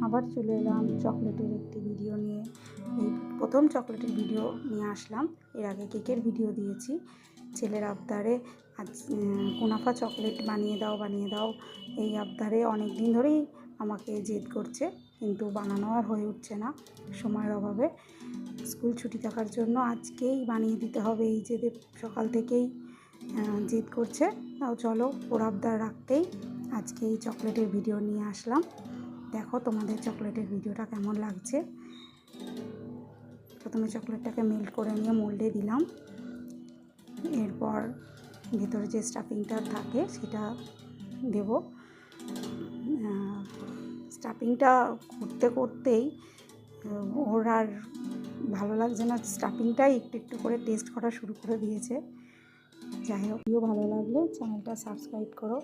আবার চলে এলাম চকলেটের একটি ভিডিও নিয়ে। এই প্রথম চকলেটের ভিডিও নিয়ে আসলাম। এর আগে কেকের ভিডিও দিয়েছি। ছেলের আবদারে আজ কুনাফা চকলেট বানিয়ে দাও এই আবদারে অনেক দিন ধরেই আমাকে জেদ করছে, কিন্তু বানানো আর হয়ে উঠছে না সময়ের অভাবে। স্কুল ছুটি থাকার জন্য আজকেই বানিয়ে দিতে হবে, এই জেদে সকাল থেকেই জেদ করছে। তাও চলো, ওর আবদার রাখতেই আজকে এই চকলেটের ভিডিও নিয়ে আসলাম। দেখো তোমাদের চকলেটের ভিডিওটা কেমন লাগছে। প্রথমে চকলেটটাকে মেল্ট করে নিয়ে মোল্ডে দিলাম। এরপর ভেতরে যে স্টাফিংটা থাকে সেটা দেব। স্টাফিংটা করতে করতেই ওর আর ভালো লাগছে না, স্টাফিংটাই একটু একটু করে টেস্ট করা শুরু করে দিয়েছে। যাই হোক, ভালো লাগলে চ্যানেলটা সাবস্ক্রাইব করো।